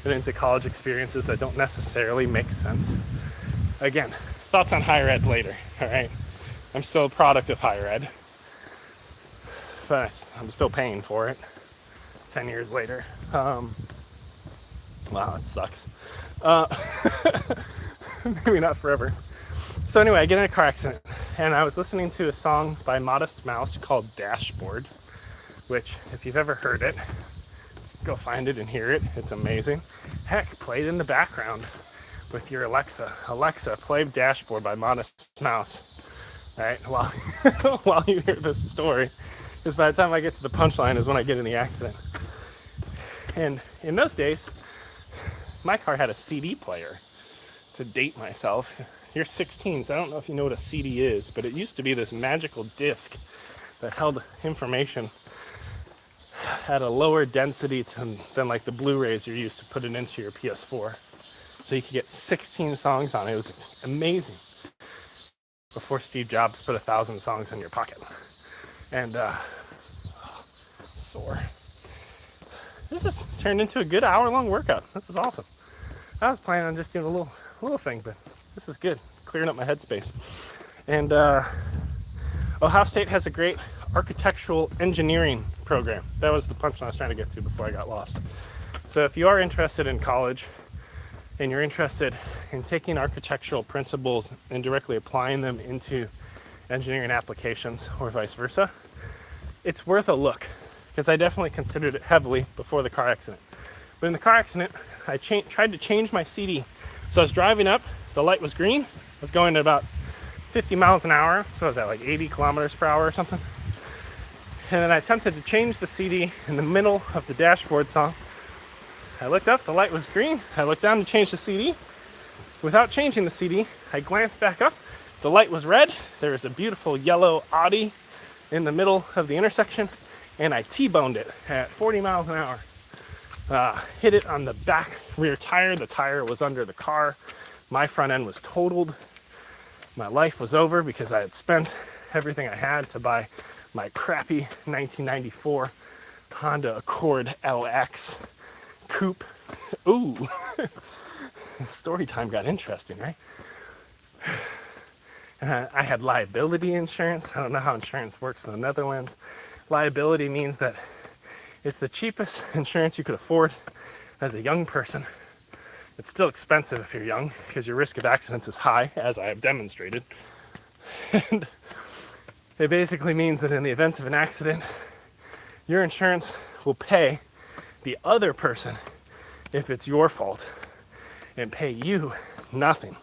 and into college experiences that don't necessarily make sense. Again, thoughts on higher ed later, all right? I'm still a product of higher ed, but I'm still paying for it 10 years later. Wow, it sucks. Maybe not forever. So anyway, I get in a car accident, and I was listening to a song by Modest Mouse called DadBod, which, if you've ever heard it, go find it and hear it. It's amazing. Heck, play it in the background with your Alexa. Alexa, play DadBod by Modest Mouse. All right, while you hear this story, because by the time I get to the punchline is when I get in the accident. And in those days, my car had a CD player. To date myself, you're 16, so I don't know if you know what a CD is, but it used to be this magical disc that held information at a lower density than like the Blu-rays you're used to put it into your PS4. So you could get 16 songs on it. It was amazing. Before Steve Jobs put 1,000 songs in your pocket. And sore. This just turned into a good hour-long workout. This is awesome. I was planning on just doing a little thing, but this is good. Clearing up my headspace. And Ohio State has a great architectural engineering program. That was the punchline I was trying to get to before I got lost. So if you are interested in college and you're interested in taking architectural principles and directly applying them into engineering applications or vice versa, it's worth a look, because I definitely considered it heavily before the car accident. But in the car accident, I tried to change my CD. So I was driving up, the light was green, I was going at about 50 miles an hour, so I was at like 80 kilometers per hour or something. And then I attempted to change the CD in the middle of the DadBod song. I looked up, the light was green, I looked down to change the CD. Without changing the CD, I glanced back up, the light was red, there was a beautiful yellow Audi in the middle of the intersection, and I T-boned it at 40 miles an hour. Hit it on the back rear tire. The tire was under the car. My front end was totaled. My life was over because I had spent everything I had to buy my crappy 1994 Honda Accord LX coupe. Ooh, story time got interesting, right? I had liability insurance. I don't know how insurance works in the Netherlands. Liability means that it's the cheapest insurance you could afford as a young person. It's still expensive if you're young because your risk of accidents is high, as I have demonstrated. And it basically means that in the event of an accident, your insurance will pay the other person if it's your fault and pay you nothing,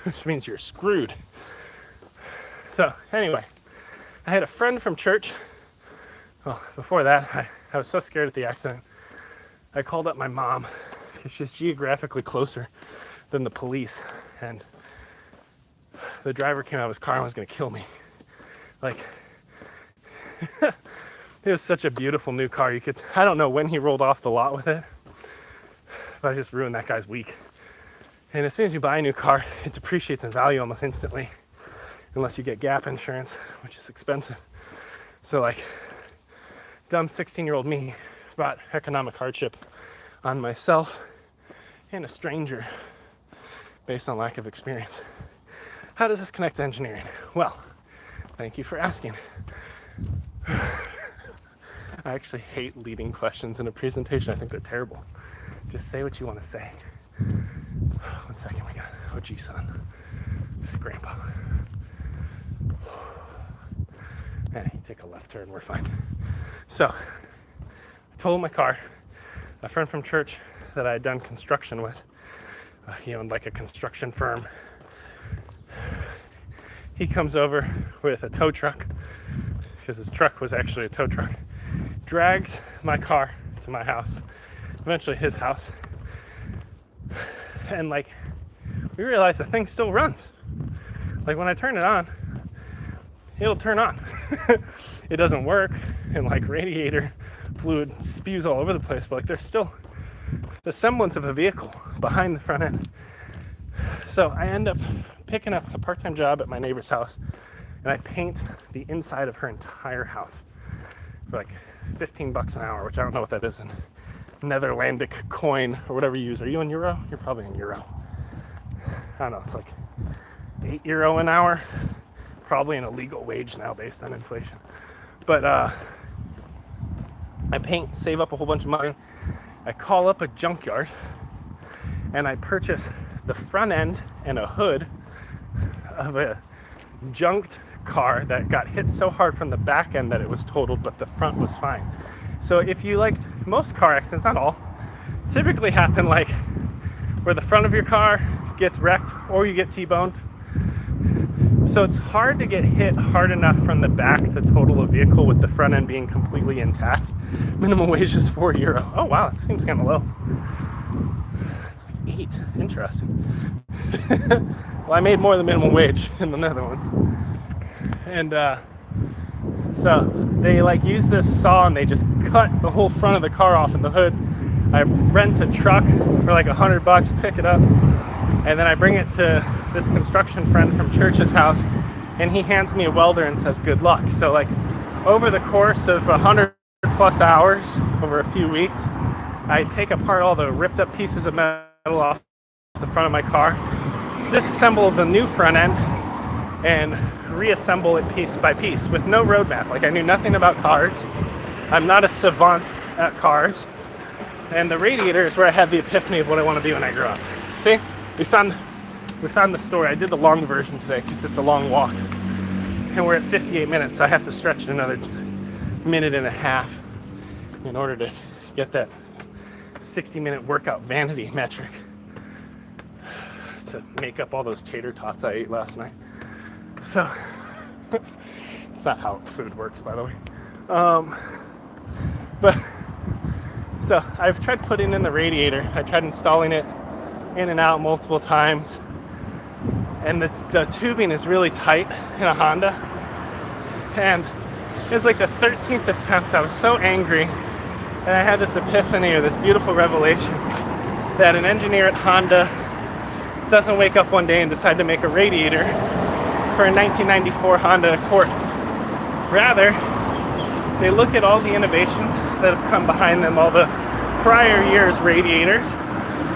which means you're screwed. So anyway, I had a friend from church. Well, before that, I was so scared at the accident. I called up my mom because she's geographically closer than the police, and the driver came out of his car and was going to kill me. Like, it was such a beautiful new car. I don't know when he rolled off the lot with it, but I just ruined that guy's week. And as soon as you buy a new car, it depreciates in value almost instantly, unless you get gap insurance, which is expensive. So like, dumb 16-year-old me brought economic hardship on myself and a stranger based on lack of experience. How does this connect to engineering? Well, thank you for asking. I actually hate leading questions in a presentation. I think they're terrible. Just say what you want to say. 1 second, we got Oji-san, Grandpa. You take a left turn, we're fine. So, I totaled my car. A friend from church that I had done construction with, he owned like a construction firm. He comes over with a tow truck, because his truck was actually a tow truck, drags my car to my house, eventually his house, and like, we realized the thing still runs. Like, when I turn it on, it'll turn on. It doesn't work, and like radiator fluid spews all over the place, but like there's still the semblance of a vehicle behind the front end. So I end up picking up a part-time job at my neighbor's house, and I paint the inside of her entire house for like $15 an hour, which I don't know what that is in Netherlandic coin or whatever you use. Are you in euro? You're probably in euro. I don't know, it's like €8 an hour. Probably an illegal wage now based on inflation. But I paint, save up a whole bunch of money. I call up a junkyard and I purchase the front end and a hood of a junked car that got hit so hard from the back end that it was totaled, but the front was fine. So if you liked, most car accidents, not all, typically happen like where the front of your car gets wrecked or you get T-boned. So it's hard to get hit hard enough from the back to total a vehicle with the front end being completely intact. Minimum wage is €4. Oh wow, it seems kind of low. It's like 8. Interesting. Well, I made more than minimum wage in the Netherlands. And so they like use this saw and they just cut the whole front of the car off in the hood. I rent a truck for like $100, pick it up, and then I bring it to this construction friend from church's house, and he hands me a welder and says good luck. So like over the course of 100+ hours over a few weeks, I take apart all the ripped up pieces of metal off the front of my car, disassemble the new front end, and reassemble it piece by piece with no roadmap. Like, I knew nothing about cars. I'm not a savant at cars. And the radiator is where I had the epiphany of what I want to be when I grow up. See, we found the story. I did the long version today because it's a long walk, and we're at 58 minutes, so I have to stretch it another minute and a half in order to get that 60-minute workout vanity metric to make up all those tater tots I ate last night. So it's not how food works, by the way. But so I've tried putting in the radiator. I tried installing it in and out multiple times, and the tubing is really tight in a Honda, and it was like the 13th attempt. I was so angry, and I had this epiphany, or this beautiful revelation, that an engineer at Honda doesn't wake up one day and decide to make a radiator for a 1994 Honda Accord. Rather, they look at all the innovations that have come behind them, all the prior years' radiators.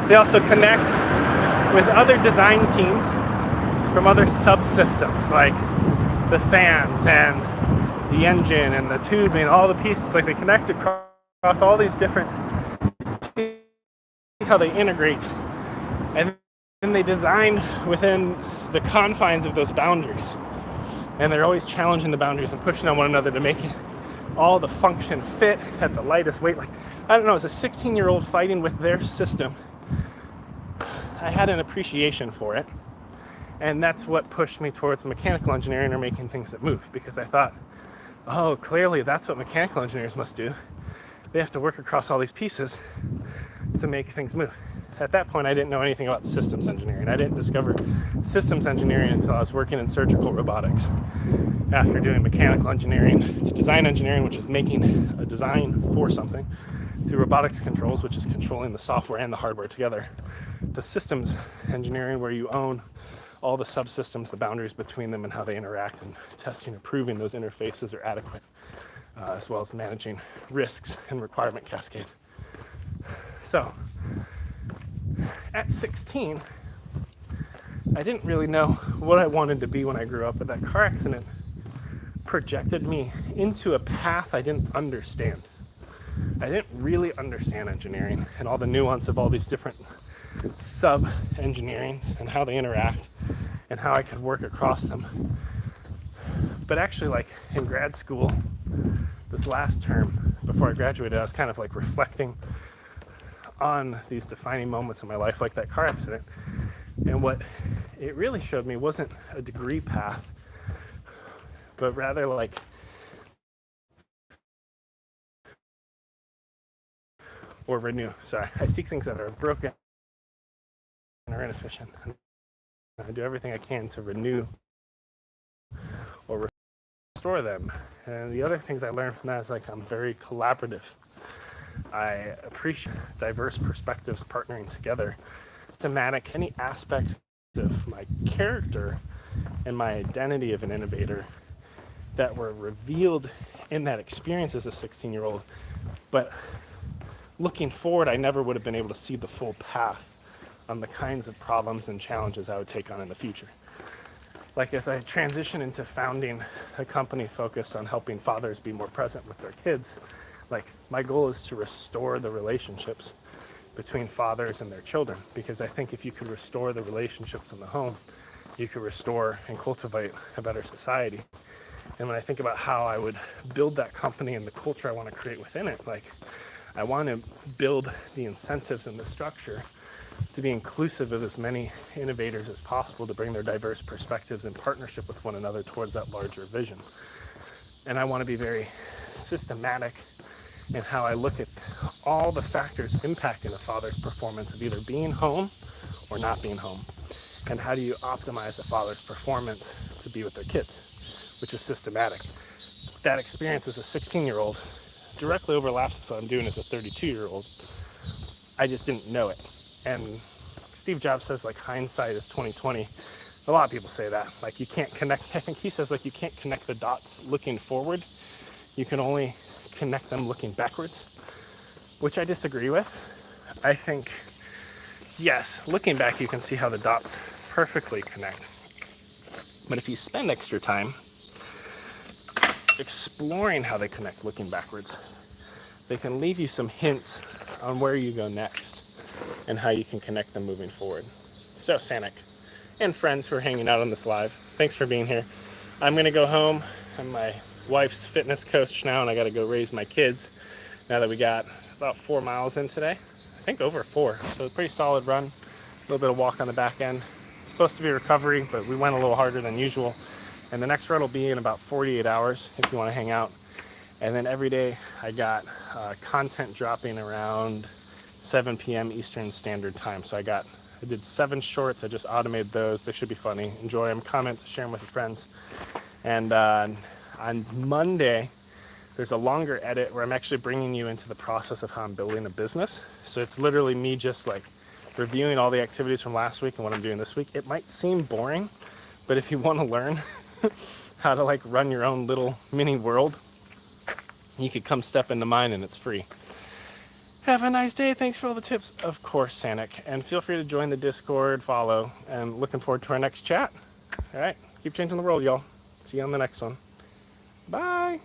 They also connect with other design teams from other subsystems, like the fans and the engine and the tubing, all the pieces. Like, they connect across all these different, how they integrate, and then they design within the confines of those boundaries. And they're always challenging the boundaries and pushing on one another to make it all the function fit at the lightest weight. Like, I don't know, as a 16-year-old fighting with their system, I had an appreciation for it. And that's what pushed me towards mechanical engineering, or making things that move, because I thought, oh, clearly that's what mechanical engineers must do. They have to work across all these pieces. to make things move. At that point, I didn't know anything about systems engineering. I didn't discover systems engineering until I was working in surgical robotics. After doing mechanical engineering to design engineering, which is making a design for something, to robotics controls, which is controlling the software and the hardware together, to systems engineering, where you own all the subsystems, the boundaries between them, and how they interact, and testing and proving those interfaces are adequate, as well as managing risks and requirement cascade. So, at 16, I didn't really know what I wanted to be when I grew up, but that car accident projected me into a path I didn't understand. I didn't really understand engineering and all the nuance of all these different sub-engineerings and how they interact and how I could work across them. But actually, like in grad school, this last term before I graduated, I was kind of like reflecting on these defining moments in my life, like that car accident. And what it really showed me wasn't a degree path, but rather like or renew. Sorry, I seek things that are broken or inefficient. I do everything I can to renew or restore them. And the other things I learned from that is like I'm very collaborative. I appreciate diverse perspectives partnering together. Thematic, any aspects of my character and my identity of an innovator that were revealed in that experience as a 16-year-old, but looking forward, I never would have been able to see the full path on the kinds of problems and challenges I would take on in the future. Like as I transition into founding a company focused on helping fathers be more present with their kids, like my goal is to restore the relationships between fathers and their children, because I think if you could restore the relationships in the home, you could restore and cultivate a better society. And when I think about how I would build that company and the culture I want to create within it, like I want to build the incentives and the structure to be inclusive of as many innovators as possible, to bring their diverse perspectives in partnership with one another towards that larger vision. And I want to be very systematic in how I look at all the factors impacting a father's performance of either being home or not being home. And how do you optimize a father's performance to be with their kids, which is systematic. That experience as a 16-year-old directly overlaps with what I'm doing as a 32-year-old. I just didn't know it. And Steve Jobs says like hindsight is 20/20. A lot of people say that. Like you can't connect, I think he says like you can't connect the dots looking forward. You can only connect them looking backwards, which I disagree with. I think, yes, looking back you can see how the dots perfectly connect. But if you spend extra time exploring how they connect looking backwards, they can leave you some hints on where you go next and how you can connect them moving forward. So Sanic and friends who are hanging out on this live, thanks for being here. I'm gonna go home. I'm my wife's fitness coach now, and I gotta go raise my kids now that we got about 4 miles in today. I think over 4, so a pretty solid run. A little bit of walk on the back end. It's supposed to be recovery, but we went a little harder than usual. And the next run will be in about 48 hours if you wanna hang out. And then every day I got content dropping around 7 p.m. Eastern Standard Time. So I did 7 shorts. I just automated those. They should be funny. Enjoy them, comment, share them with your friends. And on Monday, there's a longer edit where I'm actually bringing you into the process of how I'm building a business. So it's literally me just like reviewing all the activities from last week and what I'm doing this week. It might seem boring, but if you want to learn how to like run your own little mini world, you could come step into mine and it's free. Have a nice day. Thanks for all the tips. Of course, Sanic. And feel free to join the Discord, follow, and looking forward to our next chat. All right. Keep changing the world, y'all. See you on the next one. Bye.